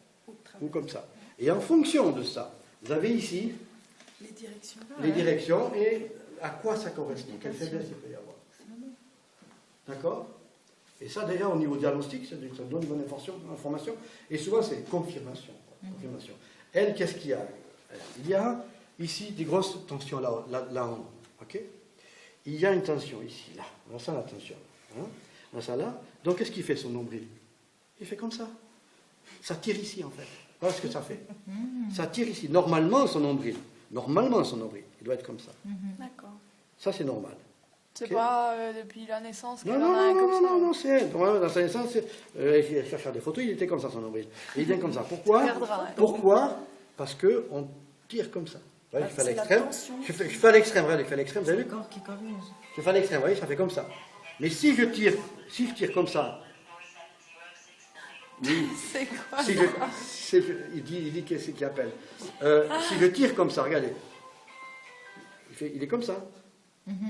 Speaker 1: ou comme ça. Et en fonction de ça, vous avez ici les directions et à quoi ça correspond, quelle faiblesse il peut y avoir. D'accord? Et ça, déjà, au niveau diagnostic, ça donne une bonne information. Et souvent, c'est confirmation. Confirmation. Elle, qu'est-ce qu'il y a? Il y a ici des grosses tensions là en haut. Ok? Il y a une tension ici, là. On sent la tension. Hein? On sent là. Donc, qu'est-ce qu'il fait, son nombril? Il fait comme ça. Ça tire ici, en fait. Voilà ce que ça fait. Ça tire ici. Normalement, son nombril, il doit être comme ça.
Speaker 5: D'accord.
Speaker 1: Ça, c'est normal.
Speaker 5: C'est
Speaker 1: Okay.
Speaker 5: pas depuis la naissance qu'il
Speaker 1: Non,
Speaker 5: en
Speaker 1: non,
Speaker 5: a un
Speaker 1: non,
Speaker 5: comme
Speaker 1: non,
Speaker 5: ça.
Speaker 1: non, non, c'est. Dans sa naissance, il cherche à faire des photos, il était comme ça, son nombril. Il vient comme ça. Pourquoi? Pourquoi? Parce qu'on tire comme ça. Voilà, je fais à l'extrême. Je fais à l'extrême, regardez, je fais à l'extrême, vous avez vu? Je fais à l'extrême, vous voyez, ça fait comme ça. Mais si je tire comme ça. Oui.
Speaker 5: C'est quoi
Speaker 1: Si il dit qu'est-ce qu'il appelle. Si je tire comme ça, regardez. Il est comme ça.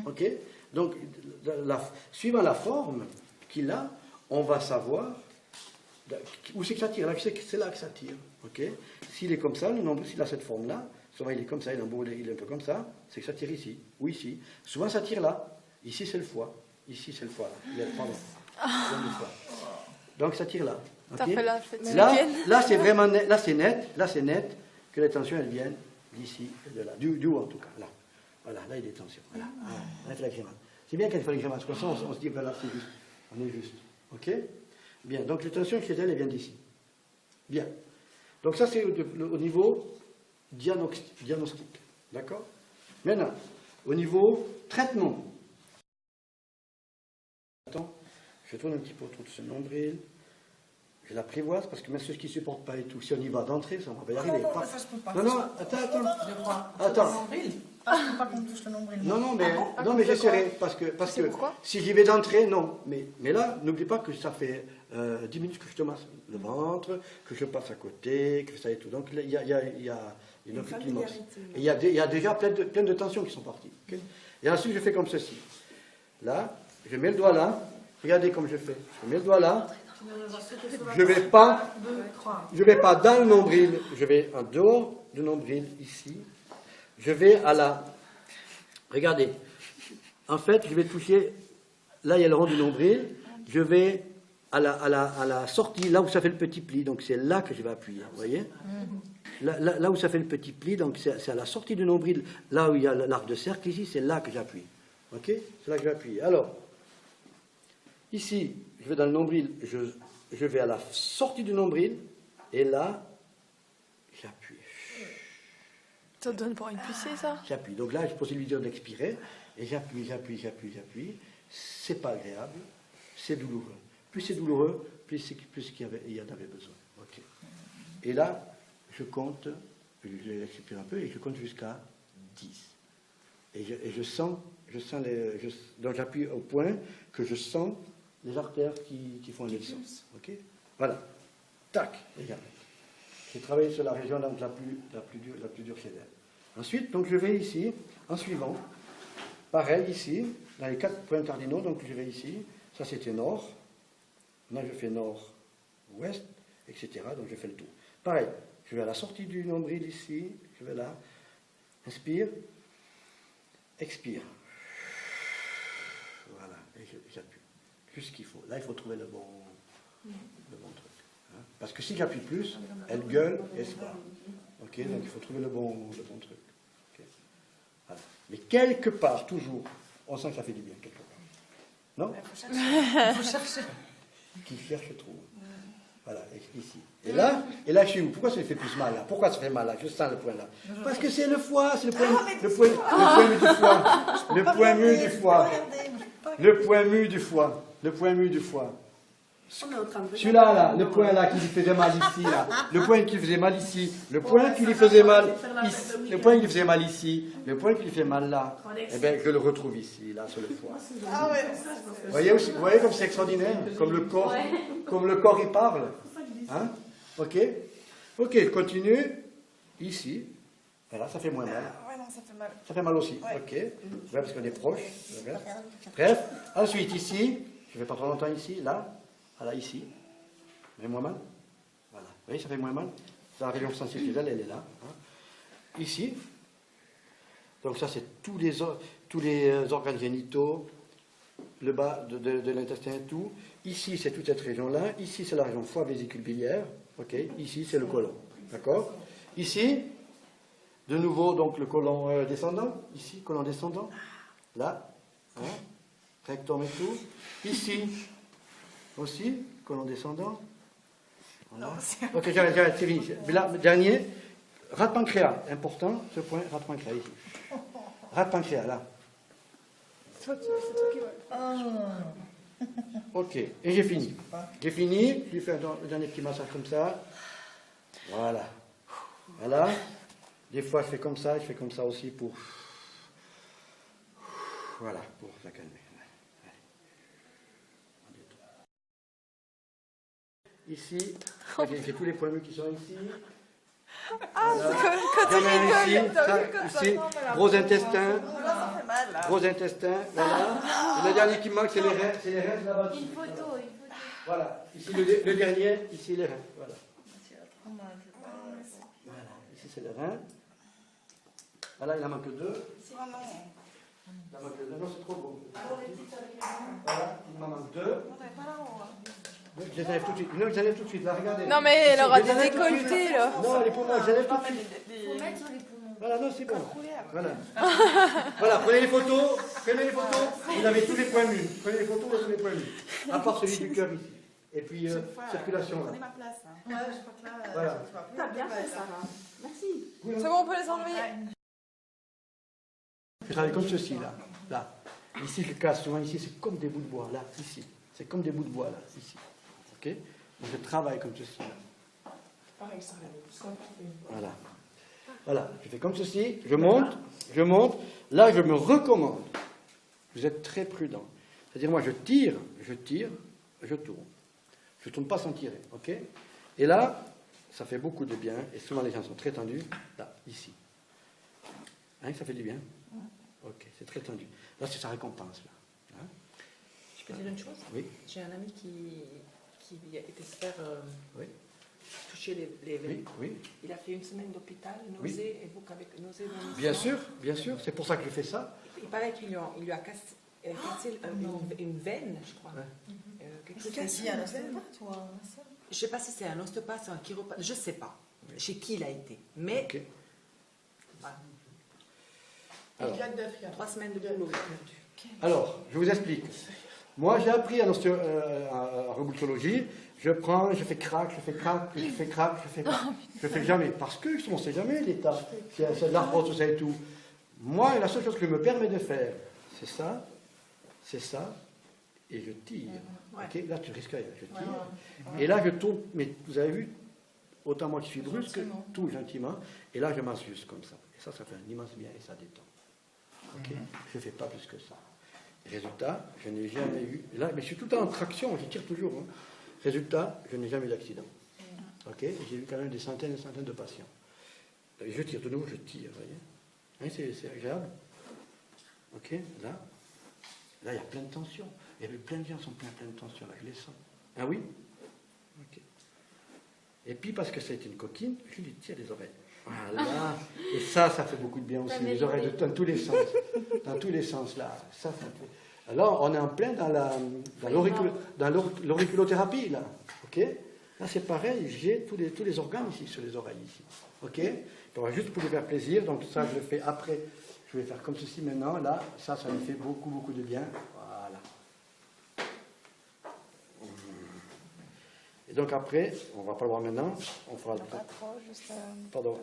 Speaker 1: Ok? Donc, suivant la forme qu'il a, on va savoir où c'est que ça tire. C'est là que ça tire. Ok? S'il est comme ça, le nombril, s'il a cette forme-là, souvent il est comme ça, il est un peu comme ça, c'est que ça tire ici, ou ici. Souvent ça tire là. Ici c'est le foie. Ici c'est le foie. Pardon. Le foie. Donc ça tire là.
Speaker 5: T'as
Speaker 1: Okay?
Speaker 5: fait la fête
Speaker 1: Là c'est vraiment net, là c'est net que les tensions elles viennent d'ici et de là. Du haut en tout cas. Là. Voilà, là il y a des tensions. Voilà. Là, il fait la grimace. C'est bien qu'elle fait la grimace, comme ça on se dit, ben là c'est juste. On est juste. Ok? Bien, donc les tensions chez elle, elles viennent d'ici. Bien. Donc ça c'est au niveau diagnostic. D'accord? Maintenant, au niveau traitement. Attends, je tourne un petit peu autour de ce nombril. Je l'apprivoise parce que même ceux qui ne supportent pas et tout, si on y va d'entrée, ça, on va pas y arriver.
Speaker 2: Non, ça je peux pas.
Speaker 1: Non, attends.
Speaker 2: Le nombril. Ah, je ne peux pas qu'on touche le nombril.
Speaker 1: Non, mais j'essaierai parce que si j'y vais d'entrée, non. Mais là, n'oublie pas que ça fait 10 minutes que je te masse le ventre, que je passe à côté, que ça et tout. Donc il y a une offre qui masse. Et il y a déjà plein de tensions qui sont parties. Okay? Et ensuite, je fais comme ceci. Là, je mets le doigt là. Regardez comme je fais. Je mets le doigt là. Je ne vais pas dans le nombril, je vais en dehors du nombril, ici. Je vais à la... Regardez. En fait, je vais toucher... Là, il y a le rond du nombril. Je vais à la sortie, là où ça fait le petit pli. Donc, c'est là que je vais appuyer. Vous voyez? Là où ça fait le petit pli, donc c'est à la sortie du nombril, là où il y a l'arc de cercle, ici, c'est là que j'appuie. Ok? C'est là que je vais appuyer. Alors, ici, je vais dans le nombril, je vais à la sortie du nombril, et là, j'appuie.
Speaker 5: Ça te donne pour une poussée, ça?
Speaker 1: J'appuie. Donc là, je pose l'idée d'expirer, et j'appuie. C'est pas agréable, c'est douloureux. Plus c'est douloureux, plus il y en avait besoin. Ok. Et là, je compte, j'expire un peu, et je compte jusqu'à 10. Et je sens donc j'appuie au point que je sens les artères qui font un sens. Ok? Voilà. Tac, regardez. J'ai travaillé sur la région donc, la plus dure chez elle. Ensuite, donc je vais ici, en suivant. Pareil, ici, dans les 4 points cardinaux, donc je vais ici. Ça, c'était nord. Là, je fais nord, ouest, etc. Donc je fais le tour. Pareil, je vais à la sortie du nombril ici. Je vais là. Inspire. Expire. Voilà, et j'appuie. Juste ce qu'il faut. Là, il faut trouver le bon truc. Hein? Parce que si j'appuie plus, elle gueule et elle se barre. Ok, donc il faut trouver le bon truc. Okay. Voilà. Mais quelque part, toujours, on sent que ça fait du bien, quelque part. Non?
Speaker 2: Il faut chercher.
Speaker 1: Qui cherche trouve. Voilà, ici. Et là, je suis où? Pourquoi ça fait plus mal là? Pourquoi ça fait mal là? Je sens le point là. Parce que c'est le foie, c'est le point mu du foie. Le point mu du foie. Le point mu du foie. Le point mu du foie. Celui-là, là, le point là qui lui faisait mal ici, là. Le point qui lui faisait mal ici. Le point qui lui faisait mal ici. Le point qui lui faisait mal ici. Le point qui lui fait mal là. Eh bien, je le retrouve ici, là, sur le foie.
Speaker 2: Ah ouais.
Speaker 1: Vous voyez comme c'est extraordinaire, comme le corps il parle. Hein? Ok, je continue. Ici, voilà, ça fait moins mal.
Speaker 3: non, ça fait mal.
Speaker 1: Ça fait mal aussi.
Speaker 3: Ouais.
Speaker 1: Ok. Ouais, parce qu'on est proche. Bref. Ensuite, ici, je ne vais pas trop longtemps ici, là. Voilà, ici. Ça fait moins mal. Voilà. Vous voyez, ça fait moins mal. La région sensitive, elle est là. Hein. Ici. Donc ça, c'est tous les organes génitaux, le bas de l'intestin et tout. Ici, c'est toute cette région-là. Ici, c'est la région foie, vésicule biliaire. Ok. Ici, c'est le côlon. D'accord. Ici, de nouveau, donc le côlon descendant. Ici, côlon descendant. Là. Hein, rectum et tout. Ici, aussi, côlon descendant. Voilà. Ok, j'arrête, c'est fini. Mais là, dernier, rat de pancréas. Important, ce point, rat de pancréas ici. Rat de pancréas, là.
Speaker 3: C'est toi qui vas.
Speaker 1: Ok, et j'ai fini. J'ai fini, je lui fais un dernier petit massage comme ça. Voilà. Voilà. Des fois, je fais comme ça aussi pour... Voilà, pour la calmer. Ici, j'ai tous les points qui sont ici.
Speaker 5: Ah,
Speaker 1: Voilà.
Speaker 5: quand
Speaker 1: Il y en a un ici, ici, gros intestin,
Speaker 3: Ça fait mal, là.
Speaker 1: gros intestin, voilà. Et le dernier qui manque, c'est les reins là-bas.
Speaker 6: Une photo.
Speaker 1: Voilà, ici le dernier, ici les reins, voilà. Voilà, ici c'est les reins. Voilà, il en manque deux. Il en manque deux, non c'est trop beau. Voilà, il m'en manque deux. Je les enlève tout de suite. Non, je les enlève tout de suite, là, regardez.
Speaker 5: Non, mais elle aura
Speaker 1: Je les
Speaker 5: des
Speaker 1: enlève tout de suite.
Speaker 5: décolletés, là.
Speaker 1: Non, les poumons, je les enlève tout de suite.
Speaker 6: Faut mettre les poumons.
Speaker 1: Voilà, non, c'est bon. Voilà. Voilà, prenez les photos. Vous avez tous les points mus. Prenez les photos, vous avez tous les points mus. À part celui du cœur ici. Et puis, circulation là.
Speaker 3: Prenez ma place. Hein. Ouais, je crois que là,
Speaker 1: Voilà.
Speaker 3: tu vas plus.
Speaker 6: T'as bien fait, ça va. Merci.
Speaker 5: C'est bon, on peut les enlever.
Speaker 1: Je travaille comme ceci, là. Là. Ici, je casse souvent. Ici, c'est comme des bouts de bois. Là, ici. C'est comme des bouts de bois, là. Ici. OK? Donc, je travaille comme ceci, là.
Speaker 3: Pareil, ça arrive. Parce qu'on fait.
Speaker 1: Voilà. Voilà. Je fais comme ceci. Je monte. Là, je me recommande. Vous êtes très prudent. C'est-à-dire, moi, je tire, je tourne. Je ne tourne pas sans tirer. OK? Et là, ça fait beaucoup de bien. Et souvent, les gens sont très tendus. Là, ici. Hein, ça fait du bien? Ok, c'est très tendu. Là, c'est sa récompense. Là. Hein?
Speaker 7: Je peux dire une chose?
Speaker 1: Oui.
Speaker 7: J'ai un ami qui a été se faire
Speaker 1: Oui.
Speaker 7: toucher les veines.
Speaker 1: Oui.
Speaker 7: Il a fait une semaine d'hôpital,
Speaker 1: Oui.
Speaker 7: nausée, et vous avec nausée.
Speaker 1: Bien sûr. C'est pour ça que je fais ça.
Speaker 7: Il paraît qu'il lui a cassé une veine, je crois.
Speaker 1: Ouais.
Speaker 7: Quelque
Speaker 2: C'est
Speaker 7: chose
Speaker 2: quasi
Speaker 7: comme
Speaker 2: à
Speaker 7: ça.
Speaker 2: l'ostéopathe, toi.
Speaker 7: Je ne sais pas si c'est un ostéopathe, c'est un chiropathe, je ne sais pas chez qui il a été. Mais
Speaker 1: Ok.
Speaker 7: voilà,
Speaker 1: Alors.
Speaker 7: 3 semaines de boulot il a perdu.
Speaker 1: Alors, je vous explique. Moi, j'ai appris à reboutologie. Je fais crac, je fais jamais. Parce que on ne sait jamais l'état. C'est de l'arthrose, tout ça et tout. Moi, la seule chose que je me permets de faire, c'est ça, et je tire.
Speaker 7: Ouais.
Speaker 1: Ok, là, tu risques rien. Je tire. Et là, je tourne. Mais vous avez vu, autant moi qui suis brusque, tout gentiment. Et là, je masse juste comme ça. Et ça fait un immense bien et ça détend. Ok, je ne fais pas plus que ça. Résultat, je n'ai jamais eu. Là, mais je suis tout le temps en traction, je tire toujours. Hein. Résultat, je n'ai jamais eu d'accident. Ok, j'ai eu quand même des centaines et des centaines de patients. Et je tire de nouveau, je tire, vous voyez. Hein, c'est agréable. Ok, là, il y a plein de tensions. Et plein de gens sont plein de tensions, là, je les sens. Ah oui? Ok. Et puis, parce que c'est une coquine, je lui tire les oreilles. Voilà. Et ça fait beaucoup de bien aussi. Les oreilles dans tous les sens. Dans tous les sens, là. Ça fait... Alors, on est en plein dans l'auriculothérapie, là. OK? Là, c'est pareil. J'ai tous les organes ici, sur les oreilles, ici. OK? On va juste pour lui faire plaisir. Donc, ça, je le fais après. Je vais faire comme ceci maintenant. Là, ça me fait beaucoup de bien. Voilà. Et donc, après, on ne va pas le voir maintenant. On fera le
Speaker 3: Pas trop, juste.
Speaker 1: Pardon.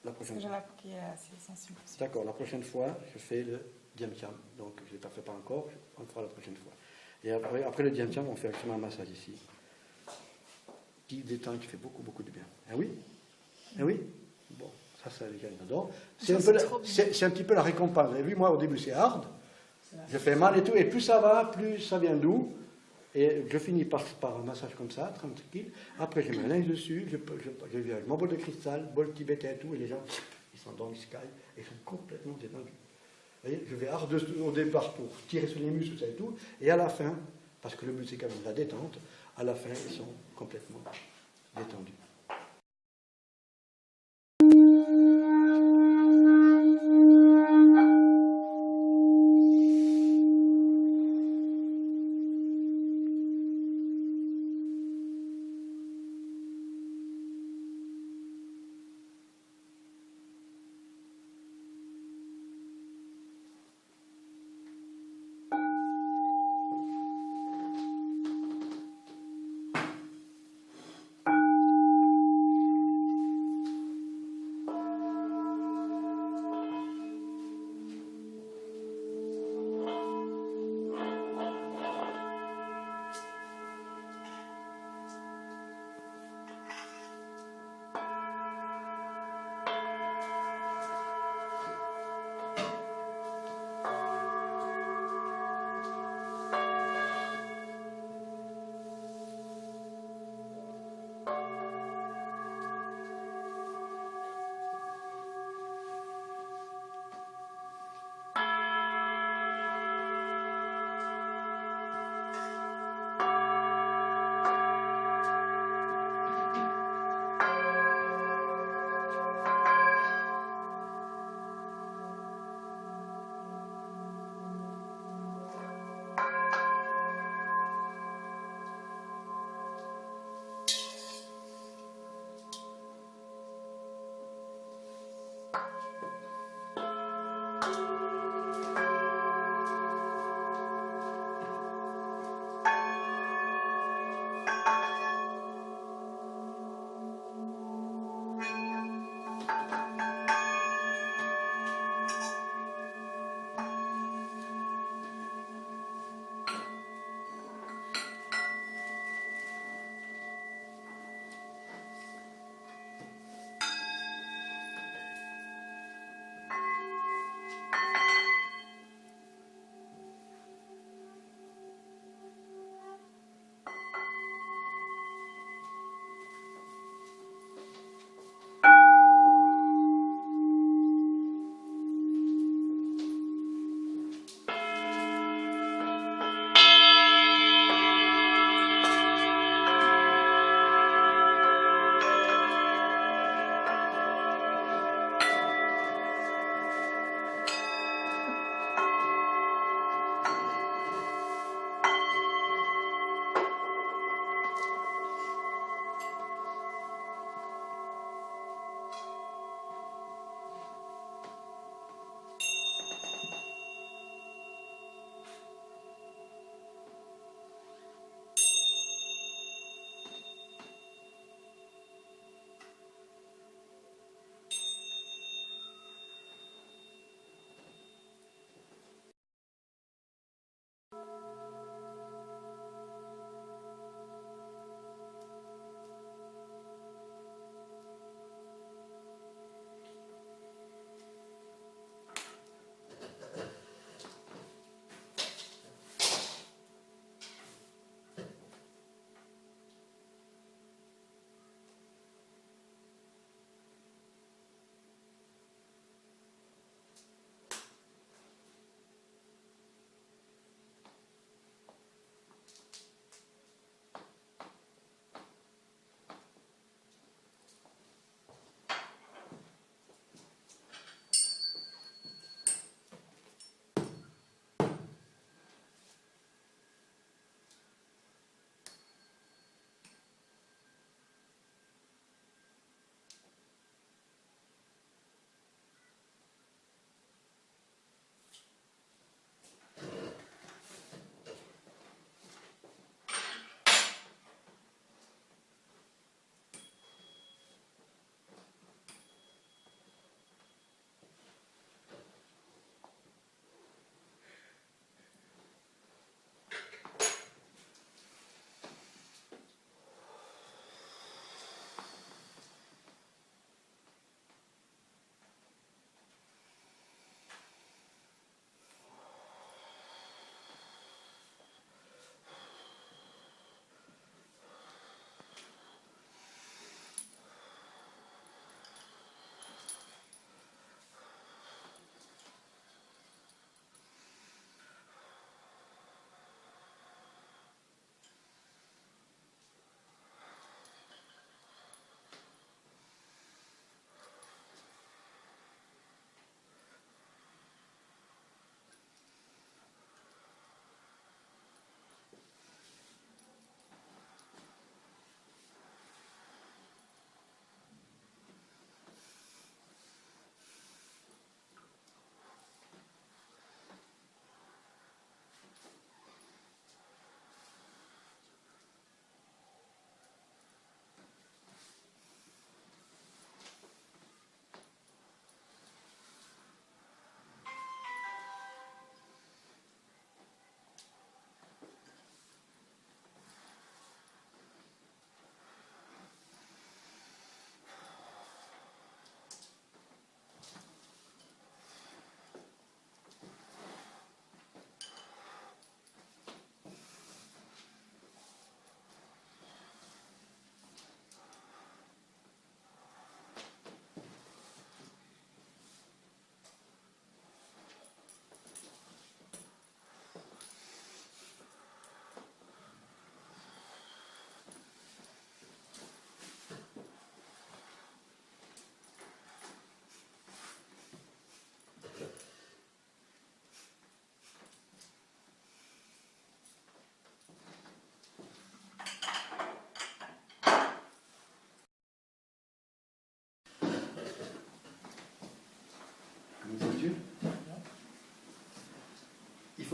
Speaker 1: La
Speaker 3: Parce
Speaker 1: prochaine
Speaker 3: que j'ai
Speaker 1: fois.
Speaker 3: la peau qui est assez sensible.
Speaker 1: D'accord, la prochaine fois, je fais le diamtiam. Donc, je ne le fais pas encore, on le fera la prochaine fois. Et après le diamtiam, on fait justement un massage ici. Qui détend, qui fait beaucoup de bien. Ah oui? Ah oui? Bon, ça les gens ils adorent. C'est un petit peu la récompense. Vous avez vu, moi, au début, c'est hard. Je fais mal et tout. Et plus ça va, plus ça vient doux. Et je finis par un massage comme ça, tranquille. Après, je mets un linge dessus, je mon bol de cristal, bol tibétain et tout, et les gens, Ils sont dans le sky et ils sont complètement détendus. Vous voyez, je vais hard au départ pour tirer sur les muscles et tout, et à la fin, parce que le but c'est quand même la détente, à la fin ils sont complètement détendus.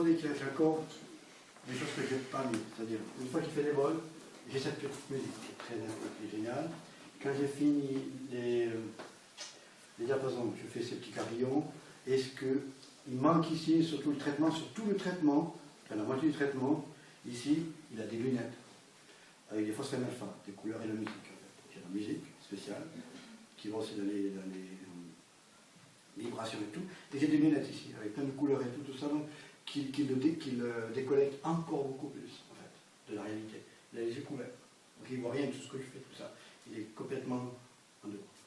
Speaker 1: faudrait qu'il ait encore des choses que je n'ai pas mis. C'est-à-dire, une fois qu'il fait les vols, j'ai cette petite musique qui est très géniale. Quand j'ai fini les diapasons, je fais ces petits carillons. Et ce qu'il manque ici, surtout le traitement, sur tout le traitement, enfin la moitié du traitement, ici, il a des lunettes avec des phosphènes alpha, des couleurs et la musique. En fait. J'ai la musique spéciale qui va aussi dans les vibrations et tout. Et j'ai des lunettes ici, avec plein de couleurs et tout ça, donc, qui le décollectent encore beaucoup plus, en fait, de la réalité. Il a les yeux couverts. Donc il ne voit rien de tout ce que je fais, tout ça. Il est complètement en dehors.